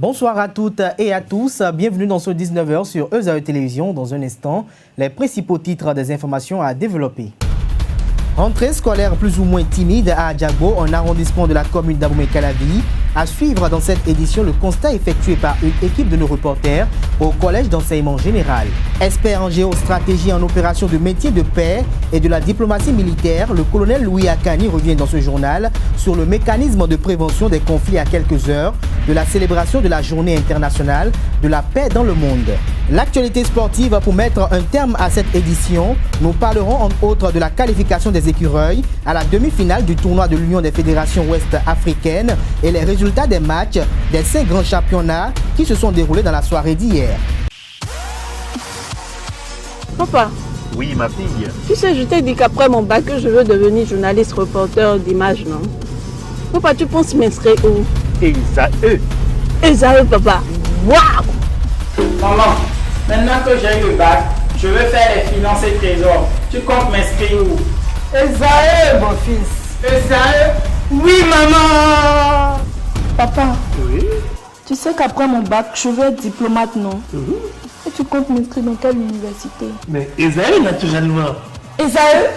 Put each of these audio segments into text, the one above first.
Bonsoir à toutes et à tous. Bienvenue dans ce 19h sur ESAE Télévision. Dans un instant, les principaux titres des informations à développer. Rentrée scolaire plus ou moins timide à Adjagbo, un arrondissement de la commune d'Abomey-Calavi. À suivre dans cette édition le constat effectué par une équipe de nos reporters au Collège d'enseignement général. Expert en géostratégie en opération de métier de paix et de la diplomatie militaire, le colonel Louis Akani revient dans ce journal sur le mécanisme de prévention des conflits à quelques heures de la célébration de la journée internationale de la paix dans le monde. L'actualité sportive pour mettre un terme à cette édition, nous parlerons entre autres de la qualification des écureuils à la demi-finale du tournoi de l'Union des fédérations ouest-africaines et les résultats des matchs des 5 grands championnats qui se sont déroulés dans la soirée d'hier. Papa. Oui, ma fille. Tu sais, je t'ai dit qu'après mon bac, je veux devenir journaliste reporter d'images, non? Papa, tu penses m'inscrire où? ESAE. ESAE, papa. Waouh! Maman, maintenant que j'ai eu le bac, je veux faire les finances et trésors. Tu comptes m'inscrire où? ESAE, mon fils. ESAE? Oui, maman! Papa, Oui. tu sais qu'après mon bac, je veux être diplomate, non? Et tu comptes m'inscrire dans quelle université? Mais ESAE, naturellement. ESAE?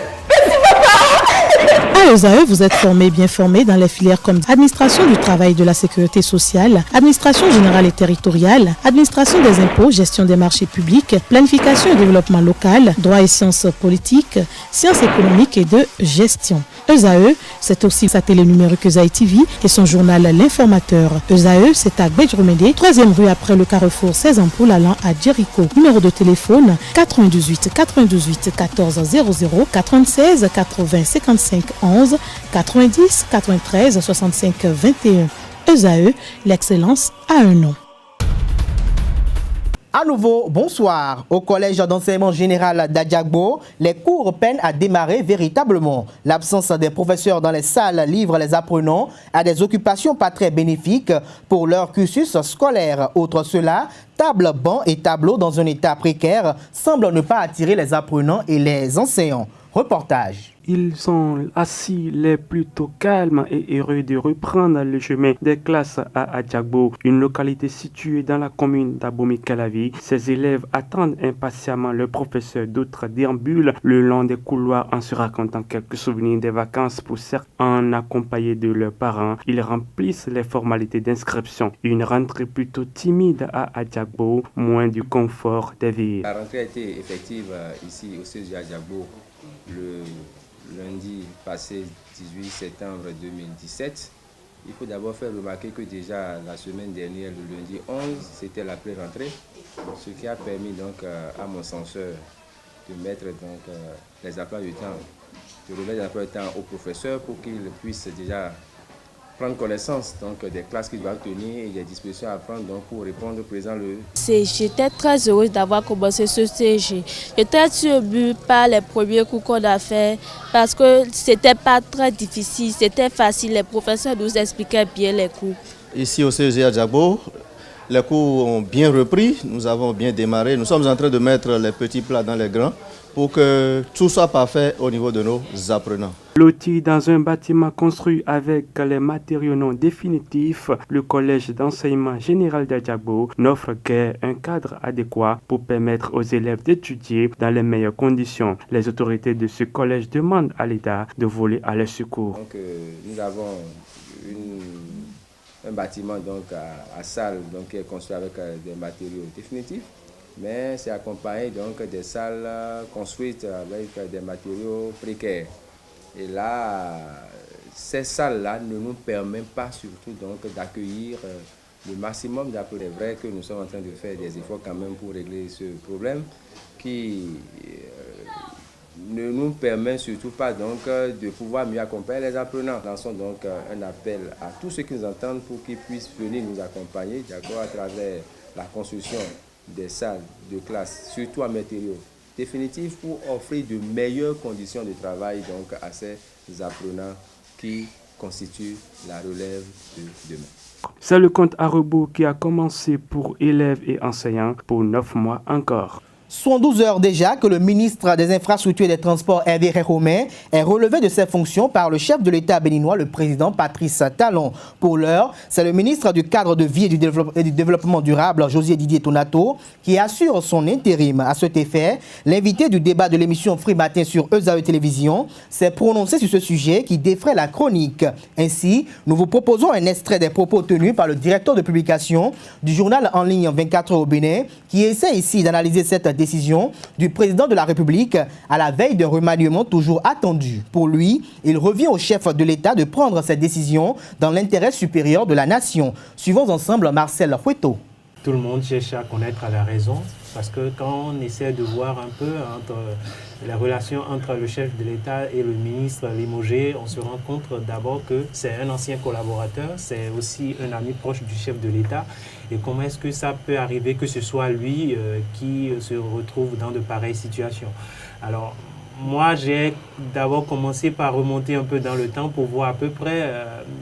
À ESAE, vous êtes bien formé dans les filières comme administration du travail et de la sécurité sociale, administration générale et territoriale, administration des impôts, gestion des marchés publics, planification et développement local, droit et sciences politiques, sciences économiques et de gestion. ESAE, c'est aussi sa télé numérique ESAE TV et son journal L'Informateur. ESAE, c'est à Bedjromede, 3e rue après le carrefour 16 ampoules allant à Jericho. Numéro de téléphone 98 98 14 00 96 80 55 11 90 93 65 21. ESAE, l'excellence a un nom. À nouveau, bonsoir. Au Collège d'enseignement général d'Adjagbo, les cours peinent à démarrer véritablement. L'absence des professeurs dans les salles livre les apprenants à des occupations pas très bénéfiques pour leur cursus scolaire. Outre cela, table, bancs et tableaux dans un état précaire semblent ne pas attirer les apprenants et les enseignants. Reportage. Ils sont assis les plutôt calmes et heureux de reprendre le chemin des classes à Adjagbo, une localité située dans la commune d'Abomey-Calavi. Ces élèves attendent impatiemment le professeur. D'autres déambulent le long des couloirs en se racontant quelques souvenirs des vacances pour certains en accompagné de leurs parents. Ils remplissent les formalités d'inscription. Une rentrée plutôt timide à Adjagbo, moins du confort des villes. La rentrée a été effective ici au CEG Adjagbo le lundi passé 18 septembre 2017. Il faut d'abord faire remarquer que déjà la semaine dernière, le lundi 11, c'était la pré-rentrée, ce qui a permis donc à mon censeur de mettre donc les emplois du temps, de remettre les emplois du temps aux professeurs pour qu'ils puissent déjà prendre connaissance donc, des classes qu'ils doivent tenir et des dispositions à prendre donc, pour répondre présent le... J'étais très heureuse d'avoir commencé ce CG. J'étais surprise par les premiers cours qu'on a fait parce que c'était pas très difficile, c'était facile. Les professeurs nous expliquaient bien les cours. Ici au CEG Adjagbo, les cours ont bien repris, nous avons bien démarré. Nous sommes en train de mettre les petits plats dans les grands pour que tout soit parfait au niveau de nos apprenants. Loti dans un bâtiment construit avec les matériaux non définitifs, le collège d'enseignement général d'Adjagbo n'offre qu'un cadre adéquat pour permettre aux élèves d'étudier dans les meilleures conditions. Les autorités de ce collège demandent à l'État de voler à leur secours. Donc, nous avons un bâtiment donc, à salle donc, qui est construit avec des matériaux définitifs. Mais c'est accompagné donc des salles construites avec des matériaux précaires. Et là, ces salles-là ne nous permettent pas surtout donc d'accueillir le maximum d'appels. C'est vrai que nous sommes en train de faire des efforts quand même pour régler ce problème qui ne nous permet surtout pas donc de pouvoir mieux accompagner les apprenants. Nous lançons donc un appel à tous ceux qui nous entendent pour qu'ils puissent venir nous accompagner d'accord, à travers la construction des salles de classe, surtout en matériaux définitifs, pour offrir de meilleures conditions de travail donc, à ces apprenants qui constituent la relève de demain. C'est le compte à rebours qui a commencé pour élèves et enseignants pour 9 mois encore. 72 heures déjà que le ministre des Infrastructures et des Transports, Hervé Réhomey, est relevé de ses fonctions par le chef de l'État béninois, le président Patrice Talon. Pour l'heure, c'est le ministre du Cadre de vie et du Développement durable, José Didier Tonato, qui assure son intérim. À cet effet, l'invité du débat de l'émission Free Matin sur ESAE Télévision s'est prononcé sur ce sujet qui défraie la chronique. Ainsi, nous vous proposons un extrait des propos tenus par le directeur de publication du journal en ligne 24 heures au Bénin, qui essaie ici d'analyser cette décision du président de la République à la veille d'un remaniement toujours attendu. Pour lui, il revient au chef de l'État de prendre cette décision dans l'intérêt supérieur de la nation. Suivons ensemble Marcel Hueto. Tout le monde cherche à connaître la raison, parce que quand on essaie de voir un peu entre les relations entre le chef de l'État et le ministre limogé, on se rend compte d'abord que c'est un ancien collaborateur, c'est aussi un ami proche du chef de l'État. Et comment est-ce que ça peut arriver que ce soit lui qui se retrouve dans de pareilles situations? Alors, moi, j'ai d'abord commencé par remonter un peu dans le temps pour voir à peu près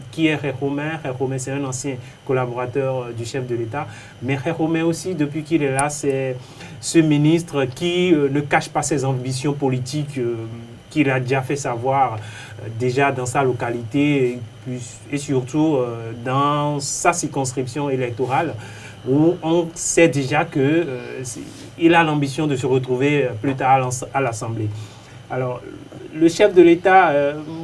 qui est Réhomey. Réhomey, c'est un ancien collaborateur du chef de l'État. Mais Réhomey aussi, depuis qu'il est là, c'est ce ministre qui ne cache pas ses ambitions politiques, qu'il a déjà fait savoir déjà dans sa localité et surtout dans sa circonscription électorale, où on sait déjà qu'il a l'ambition de se retrouver plus tard à l'Assemblée. Alors, le chef de l'État,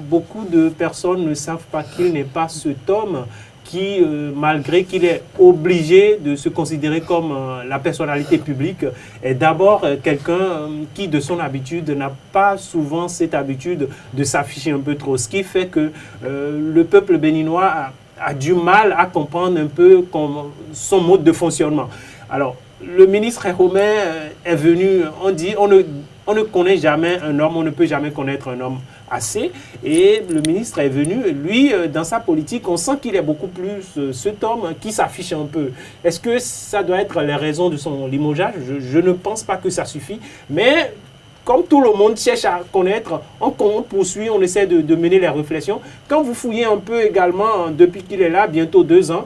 beaucoup de personnes ne savent pas qu'il n'est pas cet homme qui, malgré qu'il est obligé de se considérer comme la personnalité publique, est d'abord quelqu'un qui, de son habitude, n'a pas souvent cette habitude de s'afficher un peu trop. Ce qui fait que le peuple béninois a du mal à comprendre un peu son mode de fonctionnement. Alors, le ministre Réhomey est venu, on ne connaît jamais un homme, on ne peut jamais connaître un homme assez. Et le ministre est venu, lui, dans sa politique, on sent qu'il est beaucoup plus cet homme qui s'affiche un peu. Est-ce que ça doit être les raisons de son limogeage? Je ne pense pas que ça suffit. Mais comme tout le monde cherche à connaître, on poursuit, on essaie de mener les réflexions. Quand vous fouillez un peu également, depuis qu'il est là, bientôt 2 ans,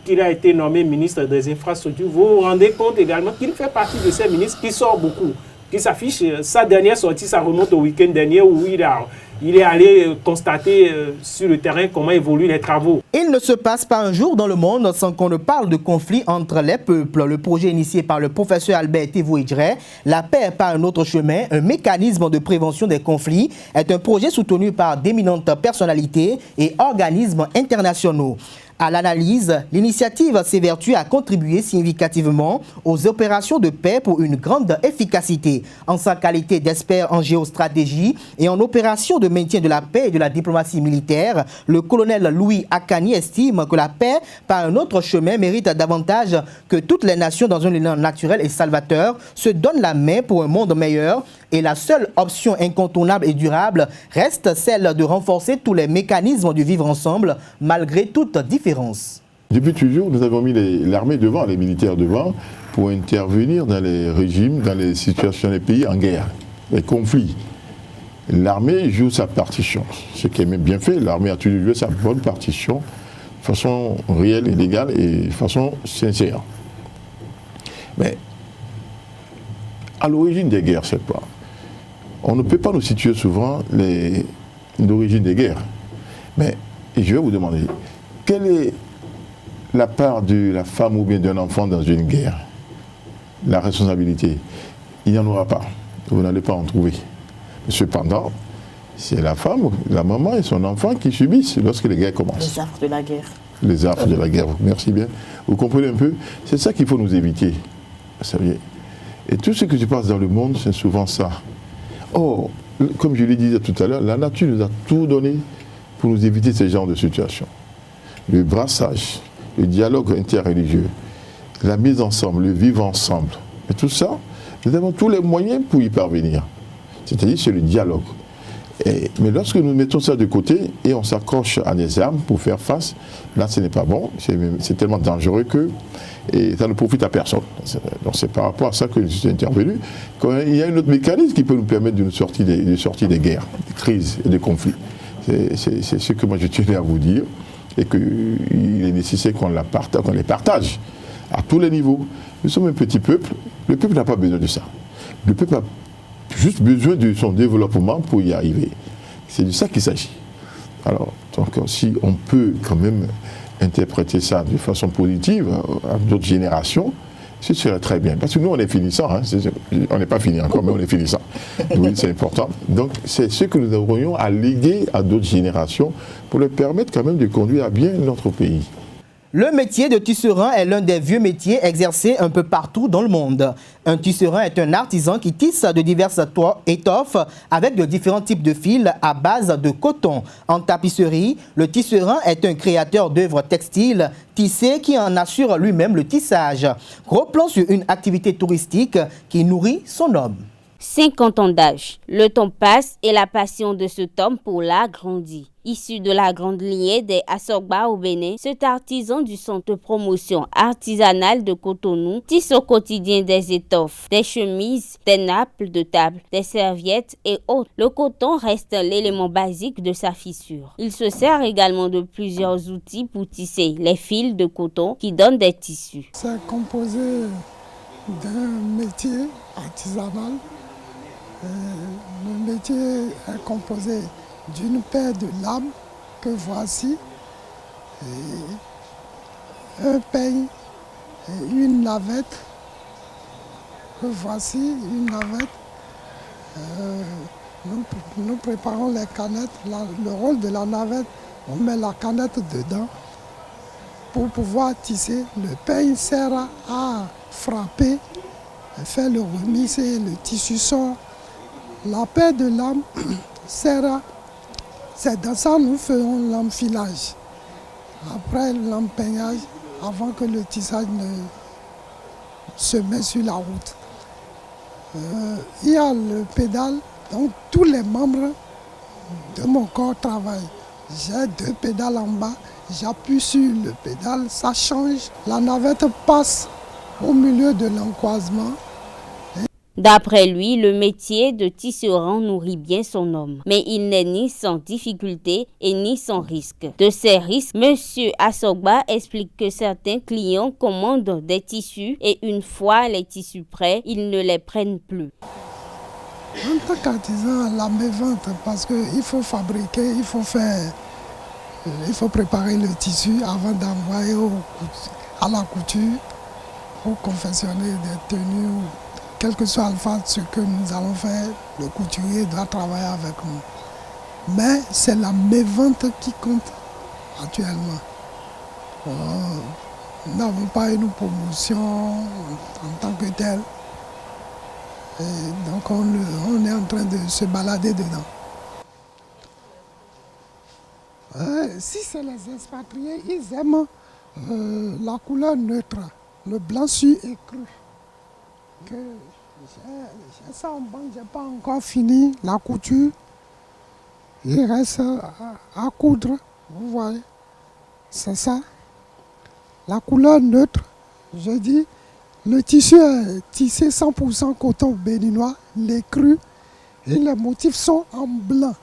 qu'il a été nommé ministre des Infrastructures, vous vous rendez compte également qu'il fait partie de ces ministres qui sortent beaucoup, qui s'affiche. Sa dernière sortie, ça remonte au week-end dernier où il est allé constater sur le terrain comment évoluent les travaux. Il ne se passe pas un jour dans le monde sans qu'on ne parle de conflit entre les peuples. Le projet initié par le professeur Albert Tevouidre, La paix par un autre chemin, un mécanisme de prévention des conflits, est un projet soutenu par d'éminentes personnalités et organismes internationaux. À l'analyse, l'initiative s'évertue à contribuer significativement aux opérations de paix pour une grande efficacité. En sa qualité d'expert en géostratégie et en opération de maintien de la paix et de la diplomatie militaire, le colonel Louis Akani estime que la paix par un autre chemin mérite davantage que toutes les nations dans un élan naturel et salvateur se donnent la main pour un monde meilleur. Et la seule option incontournable et durable reste celle de renforcer tous les mécanismes du vivre ensemble, malgré toute différence. Depuis toujours, nous avons mis l'armée devant, les militaires devant, pour intervenir dans les régimes, dans les situations des pays en guerre, les conflits. L'armée joue sa partition, ce qui est même bien fait. L'armée a toujours joué sa bonne partition, de façon réelle et légale et de façon sincère. Mais à l'origine des guerres, c'est quoi? On ne peut pas nous situer souvent l'origine des guerres. Mais je vais vous demander, quelle est la part de la femme ou bien d'un enfant dans une guerre? La responsabilité, il n'y en aura pas. Vous n'allez pas en trouver. Cependant, c'est la femme, la maman et son enfant qui subissent lorsque les guerres commencent. Les affres de la guerre. Les affres de la guerre, merci bien. Vous comprenez un peu? C'est ça qu'il faut nous éviter. Vous savez. Et tout ce qui se passe dans le monde, c'est souvent ça. Or, comme je le disais tout à l'heure, la nature nous a tout donné pour nous éviter ce genre de situation. Le brassage, le dialogue interreligieux, la mise ensemble, le vivre ensemble. Et tout ça, nous avons tous les moyens pour y parvenir. C'est-à-dire, c'est le dialogue. Mais lorsque nous mettons ça de côté et on s'accroche à des armes pour faire face, là, ce n'est pas bon. C'est tellement dangereux que ça ne profite à personne. Donc, c'est par rapport à ça que je suis intervenu. Il y a un autre mécanisme qui peut nous permettre de sortir des guerres, des crises et des conflits. C'est ce que moi je tenais à vous dire et qu'il est nécessaire qu'on les partage à tous les niveaux. Nous sommes un petit peuple Le peuple n'a pas besoin de ça. Le peuple a juste besoin de son développement pour y arriver. C'est de ça qu'il s'agit. Alors, donc, si on peut quand même interpréter ça de façon positive à d'autres générations, ce serait très bien. Parce que nous, on est finissants. Hein. On n'est pas fini encore, mais on est finissants. Oui, c'est important. Donc, c'est ce que nous aurions à léguer à d'autres générations pour leur permettre quand même de conduire à bien notre pays. Le métier de tisserand est l'un des vieux métiers exercés un peu partout dans le monde. Un tisserand est un artisan qui tisse de diverses étoffes avec de différents types de fils à base de coton. En tapisserie, le tisserand est un créateur d'œuvres textiles tissées qui en assure lui-même le tissage. Gros plan sur une activité touristique qui nourrit son homme. 50 ans d'âge. Le temps passe et la passion de cet homme pour l'art grandit. Issu de la grande lignée des Assogba au Bénin, cet artisan du centre de promotion artisanale de Cotonou tisse au quotidien des étoffes, des chemises, des nappes de table, des serviettes et autres. Le coton reste l'élément basique de sa fissure. Il se sert également de plusieurs outils pour tisser les fils de coton qui donnent des tissus. C'est composé d'un métier artisanal. Le métier est composé d'une paire de lames que voici, et un peigne et une navette que voici, une navette. Nous préparons les canettes. Le rôle de la navette, on met la canette dedans pour pouvoir tisser. Le peigne sert à frapper, faire le remise et le tissu sort. La paire de lames sert, c'est dans ça que nous faisons l'enfilage. Après l'empeignage, avant que le tissage ne se mette sur la route. Il y a le pédale, donc tous les membres de mon corps travaillent. J'ai 2 pédales en bas, j'appuie sur le pédale, ça change. La navette passe au milieu de l'encroisement. D'après lui, le métier de tisserand nourrit bien son homme, mais il n'est ni sans difficulté et ni sans risque. De ces risques, M. Assogba explique que certains clients commandent des tissus et une fois les tissus prêts, ils ne les prennent plus. En tant qu'artisan, la mévente, parce qu'il faut fabriquer, il faut préparer le tissu avant d'envoyer à la couture pour confectionner des tenues. Quel que soit ce que nous allons faire, le couturier doit travailler avec nous. Mais c'est la mévente qui compte actuellement. Nous n'avons pas une promotion en tant que telle. Et donc on est en train de se balader dedans. Si c'est les expatriés, ils aiment la couleur neutre, le blanchi et cru. J'ai ça en banque, je n'ai pas encore fini la couture. Il reste à coudre, vous voyez. C'est ça. La couleur neutre, je dis, le tissu est tissé 100% coton béninois, les crus et les motifs sont en blanc.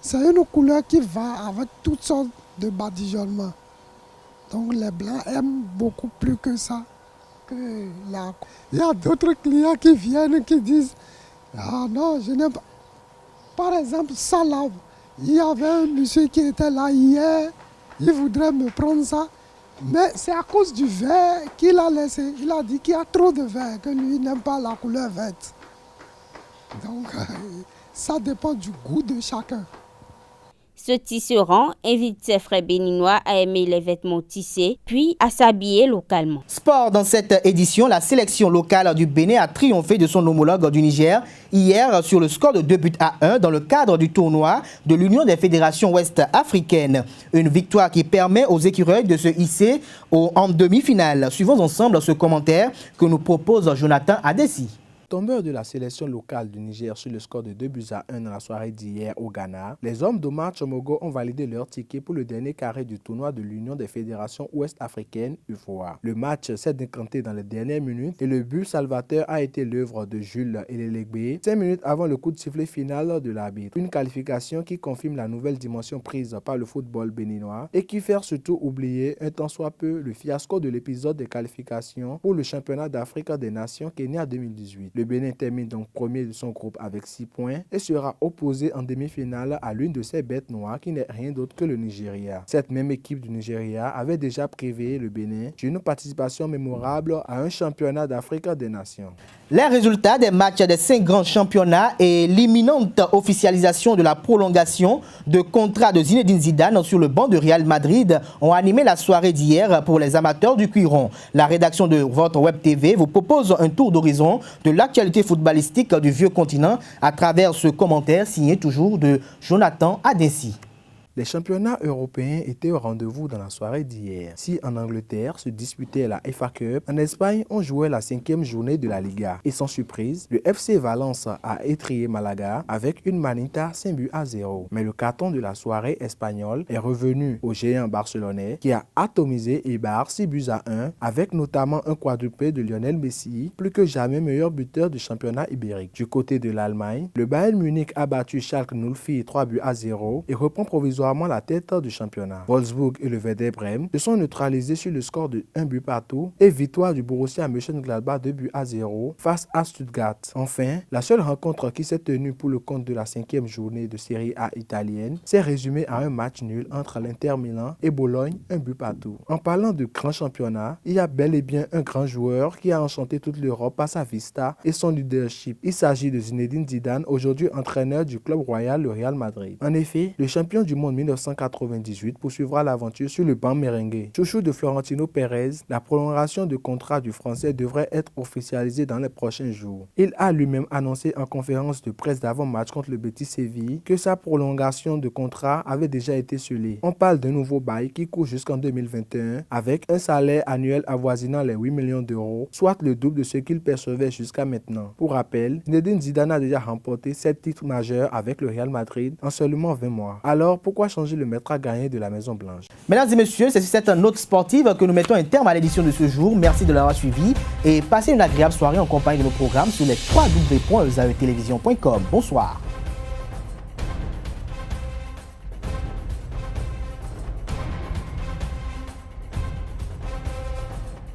C'est une couleur qui va avec toutes sortes de badigeonnements. Donc les blancs aiment beaucoup plus que ça. Il y a d'autres clients qui viennent qui disent « Ah non, je n'aime pas ». Par exemple, ça là, il y avait un monsieur qui était là hier, il voudrait me prendre ça, mais c'est à cause du vert qu'il a laissé. Il a dit qu'il y a trop de vert, que lui n'aime pas la couleur verte. Donc, ça dépend du goût de chacun. Ce tisserand invite ses frères béninois à aimer les vêtements tissés, puis à s'habiller localement. Sport, dans cette édition, la sélection locale du Bénin a triomphé de son homologue du Niger hier sur le score de 2-1 dans le cadre du tournoi de l'Union des fédérations ouest-africaines. Une victoire qui permet aux écureuils de se hisser en demi-finale. Suivons ensemble ce commentaire que nous propose Jonathan Adessi. tombeur de la sélection locale du Niger sur le score de 2-1 dans la soirée d'hier au Ghana, les hommes d'Omar Tchomogo ont validé leur ticket pour le dernier carré du tournoi de l'Union des fédérations ouest-africaines, UFOA. Le match s'est décanté dans les dernières minutes et le but salvateur a été l'œuvre de Jules Elelegbe, 5 minutes avant le coup de sifflet final de l'arbitre. Une qualification qui confirme la nouvelle dimension prise par le football béninois et qui fait surtout oublier un tant soit peu le fiasco de l'épisode des qualifications pour le championnat d'Afrique des Nations Kenya 2018. Le Bénin termine donc premier de son groupe avec 6 points et sera opposé en demi-finale à l'une de ses bêtes noires qui n'est rien d'autre que le Nigeria. Cette même équipe du Nigeria avait déjà privé le Bénin d'une participation mémorable à un championnat d'Afrique des Nations. Les résultats des matchs des 5 grands championnats et l'imminente officialisation de la prolongation de contrat de Zinedine Zidane sur le banc de Real Madrid ont animé la soirée d'hier pour les amateurs du cuiron. La rédaction de votre Web TV vous propose un tour d'horizon de l'actualité footballistique du vieux continent à travers ce commentaire signé toujours de Jonathan Adessi. Les championnats européens étaient au rendez-vous dans la soirée d'hier. Si en Angleterre se disputait la FA Cup, en Espagne on jouait la 5e journée de la Liga. Et sans surprise, le FC Valence a étrillé Malaga avec une manita 5-0. Mais le carton de la soirée espagnole est revenu au géant barcelonais qui a atomisé Eibar 6-1 avec notamment un quadruplé de Lionel Messi, plus que jamais meilleur buteur du championnat ibérique. Du côté de l'Allemagne, le Bayern Munich a battu Schalke 04 3-0 et reprend provisoirement la tête du championnat. Wolfsburg et le Werder Bremen se sont neutralisés sur le score de 1-0 et victoire du Borussia Mönchengladbach 2-0 face à Stuttgart. Enfin, la seule rencontre qui s'est tenue pour le compte de la 5e journée de Série A italienne s'est résumée à un match nul entre l'Inter Milan et Bologne 1-0. En parlant de grand championnat, il y a bel et bien un grand joueur qui a enchanté toute l'Europe par sa vista et son leadership. Il s'agit de Zinedine Zidane, aujourd'hui entraîneur du club royal, le Real Madrid. En effet, le champion du monde 1998 poursuivra l'aventure sur le banc merengue. Chouchou de Florentino Pérez, la prolongation de contrat du Français devrait être officialisée dans les prochains jours. Il a lui-même annoncé en conférence de presse d'avant-match contre le Betis Séville que sa prolongation de contrat avait déjà été scellée. On parle d'un nouveau bail qui court jusqu'en 2021 avec un salaire annuel avoisinant les 8 millions d'euros, soit le double de ce qu'il percevait jusqu'à maintenant. Pour rappel, Zinedine Zidane a déjà remporté 7 titres majeurs avec le Real Madrid en seulement 20 mois. Alors pourquoi changer le maître à gagner de la Maison Blanche? Mesdames et messieurs, c'est sur cette note sportive que nous mettons un terme à l'édition de ce jour. Merci de l'avoir suivi et passez une agréable soirée en compagnie de nos programmes sur les www.ezaetelevision.com. Bonsoir.